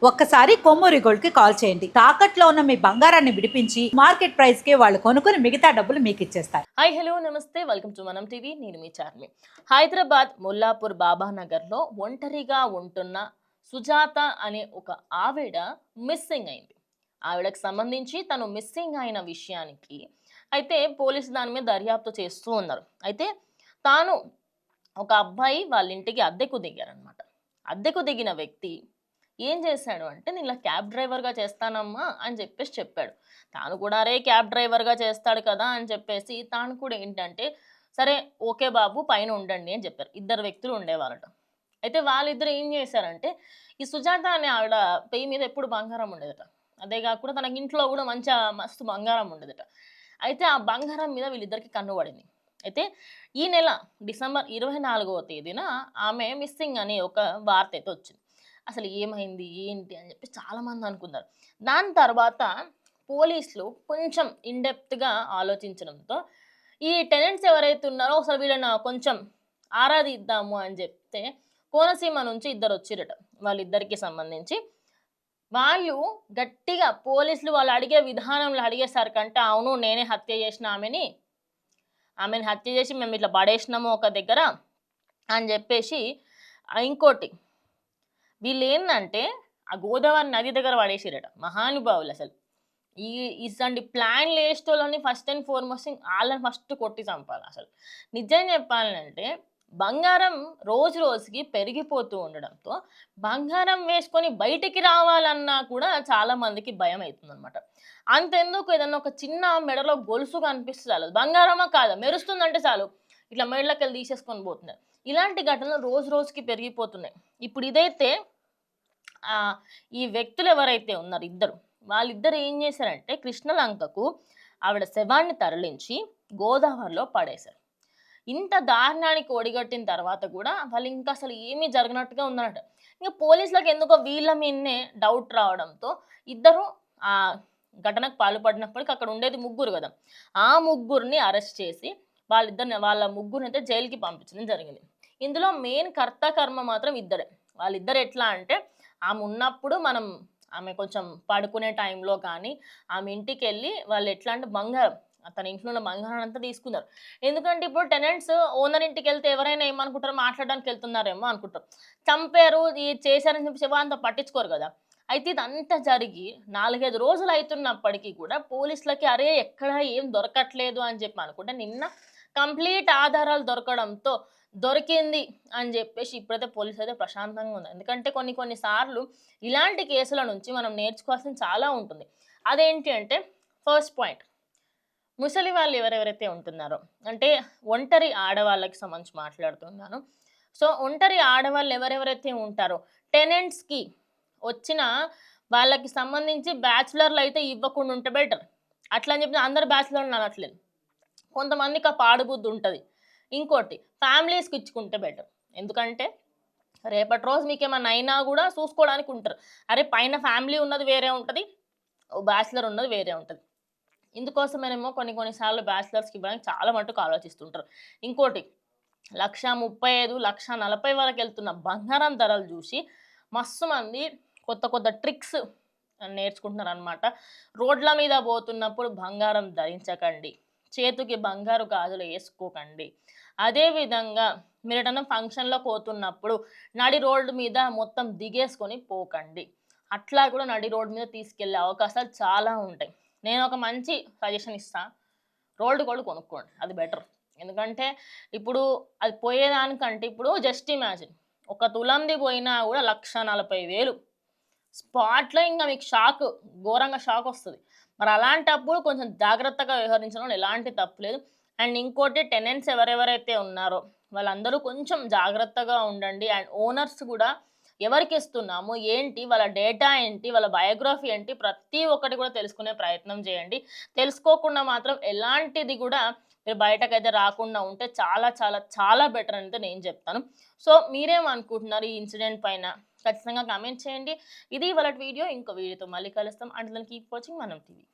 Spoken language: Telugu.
ఒక్కసారి కొమ్మూరి గోల్డ్ కి కాల్ చేయండి. తాకట్లో ఉన్న మీ బంగారాన్ని విడిపించి మార్కెట్ ప్రైస్ కి వాళ్ళు కొనుక్కుని మిగతా డబ్బులు మీకు ఇచ్చేస్తారు. హాయ్ హలో నమస్తే, వెల్కమ్ టు మనం టీవీ. నేను మీ చార్మి. హైదరాబాద్ ముల్లాపూర్ బాబానగర్లో ఒంటరిగా ఉంటున్న సుజాత అనే ఒక ఆవిడ మిస్సింగ్ అయింది. ఆవిడకి సంబంధించి తను మిస్సింగ్ అయిన విషయానికి అయితే పోలీసు దాని మీద దర్యాప్తు చేస్తూ ఉన్నారు. అయితే తాను ఒక అబ్బాయి వాళ్ళ ఇంటికి అద్దెకు దిగారనమాట. అద్దెకు దిగిన వ్యక్తి ఏం చేశాడు అంటే, నేను ఇలా క్యాబ్ డ్రైవర్గా చేస్తానమ్మా అని చెప్పేసి చెప్పాడు. తాను కూడా అరే క్యాబ్ డ్రైవర్గా చేస్తాడు కదా అని చెప్పేసి తాను కూడా ఏంటంటే, సరే ఓకే బాబు పైన ఉండండి అని చెప్పారు. ఇద్దరు వ్యక్తులు ఉండేవాళ్ళట. అయితే వాళ్ళిద్దరు ఏం చేశారంటే, ఈ సుజాత అనే ఆవిడ పెయి మీద ఎప్పుడు బంగారం ఉండేదట. అదే కాకుండా తనకి ఇంట్లో కూడా మస్తు బంగారం ఉండేదట. అయితే ఆ బంగారం మీద వీళ్ళిద్దరికి కన్ను పడింది. అయితే ఈ నెల డిసెంబర్ 24వ తేదీన ఆమె మిస్సింగ్ అనే ఒక వార్త అయితే వచ్చింది. అసలు ఏమైంది ఏంటి అని చెప్పి చాలామంది అనుకున్నారు. దాని తర్వాత పోలీసులు కొంచెం ఇన్‌డెప్త్‌గా ఆలోచించడంతో ఈ టెనెంట్స్ ఎవరైతే ఉన్నారో అసలు వీళ్ళని కొంచెం ఆరా తీద్దాము అని చెప్తే కోనసీమ నుంచి ఇద్దరు వచ్చిరట. వాళ్ళిద్దరికి సంబంధించి వాళ్ళు గట్టిగా పోలీసులు వాళ్ళు అడిగే విధానంలో అడిగేసరికంటే అవును నేనే హత్య చేసిన ఆమెని హత్య చేసి మేము ఇట్లా పడేసినాము ఒక దగ్గర అని చెప్పేసి ఇంకోటి వీళ్ళేందంటే ఆ గోదావరి నది దగ్గర పడేసిరట మహానుభావులు. అసలు ఈ ఇసంటి ప్లాన్లు వేసేటోళ్ళని ఫస్ట్ అండ్ ఫార్మోస్ట్ వాళ్ళని ఫస్ట్ కొట్టి చంపాలి. అసలు నిజం చెప్పాలంటే బంగారం రోజు రోజుకి పెరిగిపోతూ ఉండడంతో బంగారం వేసుకొని బయటికి రావాలన్నా కూడా చాలా మందికి భయం అవుతుందన్నమాట. అంతెందుకు ఏదన్నా ఒక చిన్న మెడలో గొలుసు కనిపిస్తే చాలు, బంగారమా కాదా మెరుస్తుందంటే చాలు ఇట్లా మెడలోకి వెళ్ళి తీసేసుకొని పోతున్నారు. ఇలాంటి ఘటనలు రోజు రోజుకి పెరిగిపోతున్నాయి. ఇప్పుడు ఇదైతే ఈ వ్యక్తులు ఎవరైతే ఉన్నారు ఇద్దరు, వాళ్ళిద్దరు ఏం చేశారంటే కృష్ణలంకకు ఆవిడ శవాన్ని తరలించి గోదావరిలో పడేశారు. ఇంత దారుణానికి ఒడిగట్టిన తర్వాత కూడా వాళ్ళు ఇంకా అసలు ఏమీ జరగనట్టుగా ఉందన్నట. ఇంకా పోలీసులకు ఎందుకో వీళ్ళ మీదనే డౌట్ రావడంతో ఇద్దరు ఆ ఘటనకు పాల్పడినప్పటికీ అక్కడ ఉండేది ముగ్గురు కదా, ఆ ముగ్గురిని అరెస్ట్ చేసి వాళ్ళ ముగ్గురిని అయితే జైలుకి పంపించడం జరిగింది. ఇందులో మెయిన్ కర్త కర్మ మాత్రం ఇద్దరే. వాళ్ళిద్దరు ఎట్లా అంటే ఆమె ఉన్నప్పుడు ఆమె కొంచెం పడుకునే టైంలో కానీ ఆమె ఇంటికి వెళ్ళి వాళ్ళు ఎట్లా అంటే బంగారం తన ఇంట్లో ఉన్న బంగారం అంతా తీసుకున్నారు. ఎందుకంటే ఇప్పుడు టెనెంట్స్ ఓనర్ ఇంటికి వెళ్తే ఎవరైనా ఏమనుకుంటారో మాట్లాడడానికి వెళ్తున్నారేమో అనుకుంటారు. చంపారు చేశారని చెప్పి అంత పట్టించుకోరు కదా. అయితే ఇదంతా జరిగి 4-5 రోజులు అవుతున్నప్పటికీ కూడా పోలీసులకి అరే ఎక్కడ ఏం దొరకట్లేదు అని చెప్పి అనుకుంటే నిన్న కంప్లీట్ ఆధారాలు దొరకడంతో దొరికింది అని చెప్పేసి ఇప్పుడైతే పోలీసు అయితే ప్రశాంతంగా ఉంది. ఎందుకంటే కొన్ని సార్లు ఇలాంటి కేసుల నుంచి మనం నేర్చుకోవాల్సింది చాలా ఉంటుంది. అదేంటి అంటే ఫస్ట్ పాయింట్, ముసలి వాళ్ళు ఎవరెవరైతే ఉంటున్నారో అంటే ఒంటరి ఆడవాళ్ళకి సంబంధించి మాట్లాడుతున్నాను. సో ఒంటరి ఆడవాళ్ళు ఎవరెవరైతే ఉంటారో టెనెంట్స్కి వచ్చిన వాళ్ళకి సంబంధించి బ్యాచులర్లు అయితే ఇవ్వకుండా ఉంటే బెటర్. అట్లా అని చెప్పి అందరు బ్యాచులర్లు అనట్లేదు, కొంతమందికి ఆ పాడుబుద్ధి ఉంటుంది. ఇంకోటి ఫ్యామిలీస్కి ఇచ్చుకుంటే బెటర్. ఎందుకంటే రేపటి రోజు మీకు ఏమన్నా అయినా కూడా చూసుకోవడానికి ఉంటారు. అరే పైన ఫ్యామిలీ ఉన్నది వేరే ఉంటుంది, బ్యాచులర్ ఉన్నది వేరే ఉంటుంది. ఇందుకోసమేనేమో కొన్నిసార్లు బ్యాచులర్స్కి ఇవ్వడానికి చాలా మటుకు ఆలోచిస్తుంటారు. ఇంకోటి 1,35,000 1,40,000 వరకు వెళ్తున్న బంగారం ధరలు చూసి మస్తు మంది కొత్త ట్రిక్స్ నేర్చుకుంటున్నారు అనమాట. రోడ్ల మీద పోతున్నప్పుడు బంగారం ధరించకండి, చేతికి బంగారు గాజులు వేసుకోకండి. అదేవిధంగా మీరు ఏదైనా ఫంక్షన్లో పోతున్నప్పుడు నడి రోడ్డు మీద మొత్తం దిగేసుకొని పోకండి. అట్లా కూడా నడి రోడ్డు మీద తీసుకెళ్లే అవకాశాలు చాలా ఉంటాయి. నేను ఒక మంచి సజెషన్ ఇస్తాను, రోల్డ్ గోల్డ్ కొనుక్కోండి, అది బెటర్. ఎందుకంటే ఇప్పుడు అది పోయేదానికంటే ఇప్పుడు జస్ట్ ఇమాజిన్ ఒక తులంది పోయినా కూడా 1,40,000 స్పాట్లో ఇంకా మీకు ఘోరంగా షాక్ వస్తుంది. మరి అలాంటప్పుడు కొంచెం జాగ్రత్తగా వ్యవహరించడంలో ఎలాంటి తప్పు లేదు. అండ్ ఇంకోటి టెనెంట్స్ ఎవరెవరైతే ఉన్నారో వాళ్ళందరూ కొంచెం జాగ్రత్తగా ఉండండి. అండ్ ఓనర్స్ కూడా ఎవరికి ఇస్తున్నాము ఏంటి, వాళ్ళ డేటా ఏంటి, వాళ్ళ బయోగ్రఫీ ఏంటి, ప్రతి ఒక్కటి కూడా తెలుసుకునే ప్రయత్నం చేయండి. తెలుసుకోకుండా మాత్రం ఎలాంటిది కూడా మీరు బయటకైతే రాకుండా ఉంటే చాలా చాలా చాలా బెటర్ అని నేను చెప్తాను. సో మీరేమనుకుంటున్నారు ఈ ఇన్సిడెంట్ పైన ఖచ్చితంగా కామెంట్ చేయండి. ఇది ఇవాళ వీడియో. ఇంకో వీడియోతో మళ్ళీ కలుస్తాం. అండ్ కీప్ వాచింగ్ మనం టీవీ.